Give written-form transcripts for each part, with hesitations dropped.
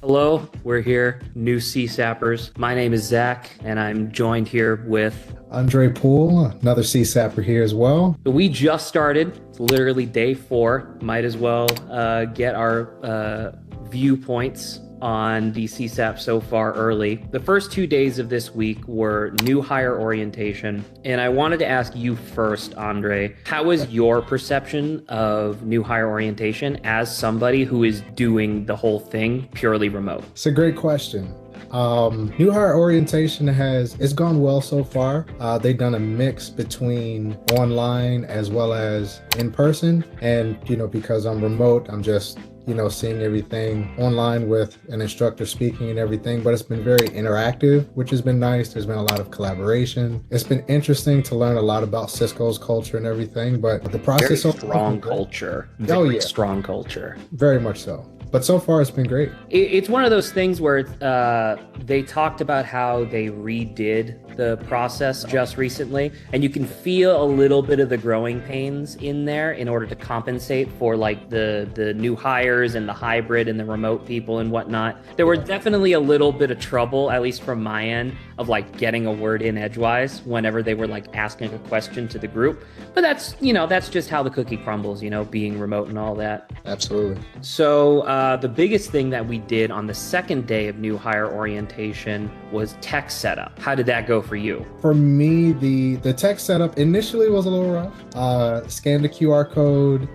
Hello, we're here, new CSAPers. My name is Zach, and I'm joined here with. Andre Poole, another CSAPper here as well. We just started. It's literally day 4. Might as well get our viewpoints on the CSAP so far early. The first 2 days of this week were new hire orientation. And I wanted to ask you first, Andre, how is your perception of new hire orientation as somebody who is doing the whole thing purely remote? It's a great question. New hire orientation it's gone well so far. They've done a mix between online as well as in person. And, because I'm remote, I'm just seeing everything online with an instructor speaking and everything, but it's been very interactive, which has been nice. There's been a lot of collaboration. It's been interesting to learn a lot about Cisco's culture and everything, but the process Very strong culture. Strong culture. Very much so. But so far, it's been great. It's one of those things where they talked about how they redid the process just recently, and you can feel a little bit of the growing pains in there in order to compensate for like the new hires and the hybrid and the remote people and whatnot. There were definitely a little bit of trouble, at least from my end, of like getting a word in edgewise whenever they were like asking a question to the group. But that's just how the cookie crumbles, being remote and all that. Absolutely. So the biggest thing that we did on the second day of new hire orientation was tech setup. How did that go for you? For me, the tech setup initially was a little rough. Scanned the QR code.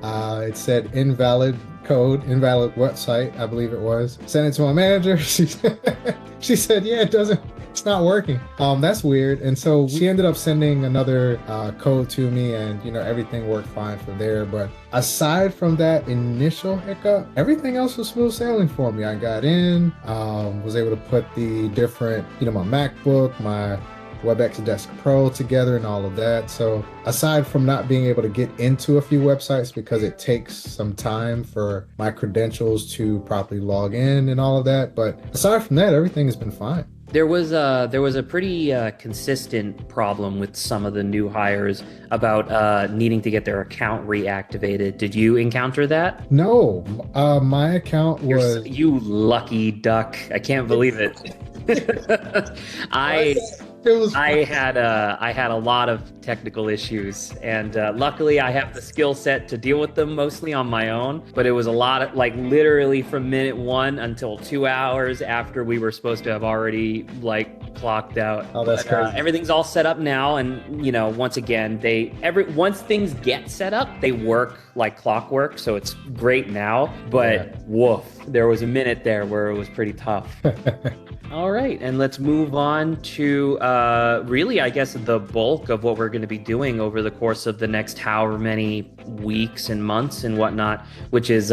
It said invalid website, I believe it was. Sent it to my manager. She said, yeah, it's not working. That's weird. And so she ended up sending another code to me, and everything worked fine from there. But aside from that initial hiccup, everything else was smooth sailing for me. I got in, was able to put the different, my MacBook, my WebEx Desk Pro together and all of that. So aside from not being able to get into a few websites because it takes some time for my credentials to properly log in and all of that, but aside from that, everything has been fine. There was a pretty consistent problem with some of the new hires about needing to get their account reactivated. Did you encounter that? No, my account was... You lucky duck. I can't believe it. I had a lot of technical issues, and luckily I have the skill set to deal with them mostly on my own. But it was a lot of literally from minute 1 until 2 hours after we were supposed to have already clocked out. Oh, that's crazy. Everything's all set up now, and once again, once things get set up, they work like clockwork. So it's great now. But woof, there was a minute there where it was pretty tough. All right, and let's move on to really, I guess, the bulk of what we're going to be doing over the course of the next however many weeks and months and whatnot, which is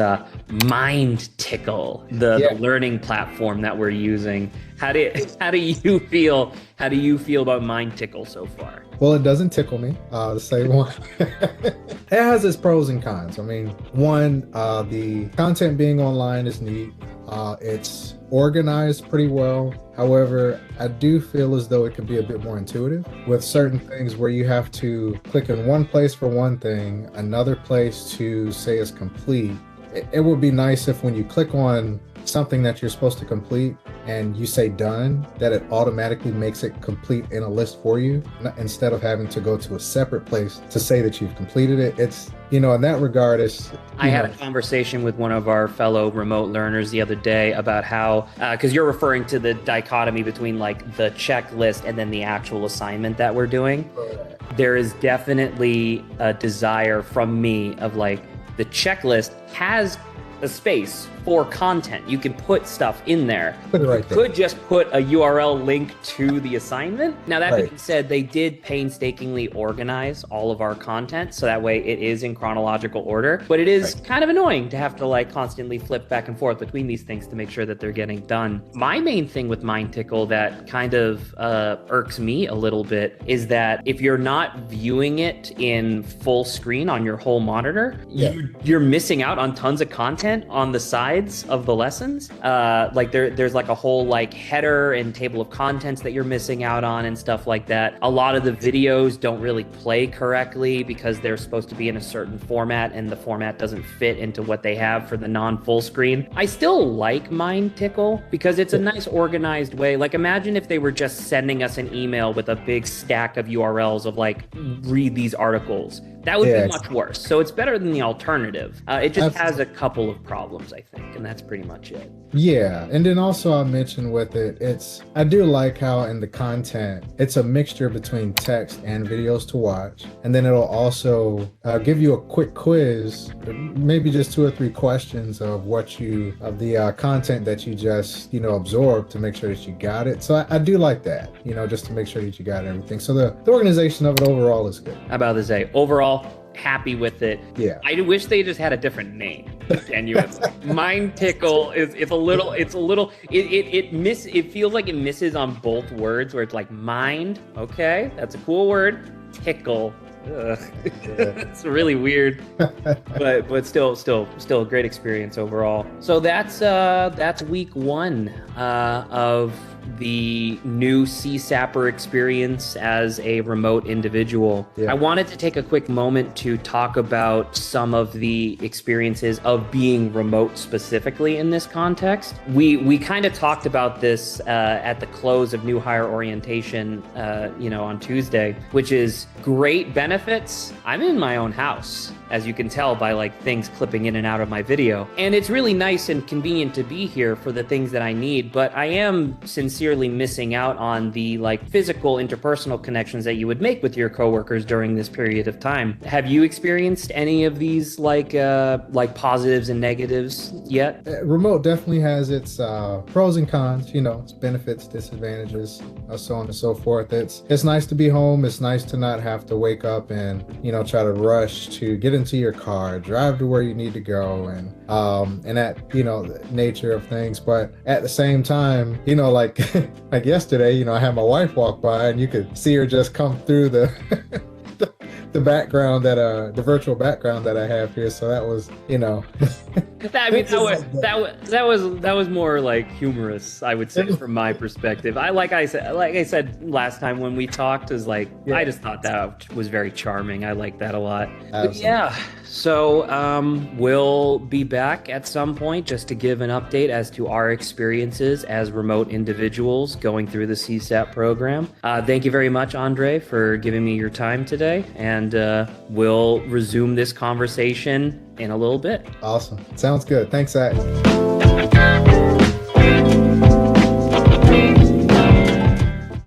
Mind Tickle, the learning platform that we're using. How do you feel? How do you feel about Mind Tickle so far? Well, it doesn't tickle me, to say one. It has its pros and cons. I mean, one, the content being online is neat. It's organized pretty well. However, I do feel as though it could be a bit more intuitive with certain things where you have to click in one place for one thing, another place to say it's complete. It would be nice if when you click on something that you're supposed to complete and you say done, that it automatically makes it complete in a list for you instead of having to go to a separate place to say that you've completed it. It's, in that regard, I had a conversation with one of our fellow remote learners the other day about how, because you're referring to the dichotomy between the checklist and then the actual assignment that we're doing. There is definitely a desire from me of the checklist has a space for content. You can put stuff in there. Put it right there. You could just put a URL link to the assignment. Now, that being said, they did painstakingly organize all of our content, so that way it is in chronological order. But it is kind of annoying to have to constantly flip back and forth between these things to make sure that they're getting done. My main thing with Mind Tickle that kind of irks me a little bit is that if you're not viewing it in full screen on your whole monitor, you're missing out on tons of content on the side slides of the lessons. Like there's like a whole like header and table of contents that you're missing out on and stuff like that. A lot of the videos don't really play correctly because they're supposed to be in a certain format and the format doesn't fit into what they have for the non-full screen. I still like Mind Tickle because it's a nice organized way. Like imagine if they were just sending us an email with a big stack of URLs of like, read these articles. That would be much worse. So it's better than the alternative. It just has a couple of problems, I think, and that's pretty much it. Yeah, and then also I mentioned with it, I do like how in the content, it's a mixture between text and videos to watch. And then it'll also give you a quick quiz, maybe just 2 or 3 questions of the content that you just, absorbed to make sure that you got it. So I do like that, just to make sure that you got everything. So the organization of it overall is good. How about to say, overall, happy with it. Yeah. I wish they just had a different name. Genuinely. Mind Tickle it feels like it misses on both words where it's like mind, okay, that's a cool word. Tickle. It's really weird, but still a great experience overall. So that's week 1 of the new CSAPper experience as a remote individual. Yeah. I wanted to take a quick moment to talk about some of the experiences of being remote specifically in this context. We kind of talked about this at the close of new hire orientation, on Tuesday, which is great benefits. I'm in my own house, as you can tell by like things clipping in and out of my video. And it's really nice and convenient to be here for the things that I need, but I am sincerely missing out on the like physical interpersonal connections that you would make with your coworkers during this period of time. Have you experienced any of these like positives and negatives yet? Remote definitely has its pros and cons, its benefits, disadvantages, so on and so forth. It's nice to be home. It's nice to not have to wake up and, try to rush to get into your car, drive to where you need to go, and that, the nature of things. But at the same time, like like yesterday, I had my wife walk by and you could see her just come through the the background the virtual background that I have here. So that was, that was more like humorous, I would say, from my perspective. Like I said last time when we talked, is like, yeah. I just thought that was very charming. I like that a lot. But yeah. So we'll be back at some point just to give an update as to our experiences as remote individuals going through the CSAP program. Thank you very much, Andre, for giving me your time today. And we'll resume this conversation in a little bit. Awesome. Sounds good. Thanks, Zach.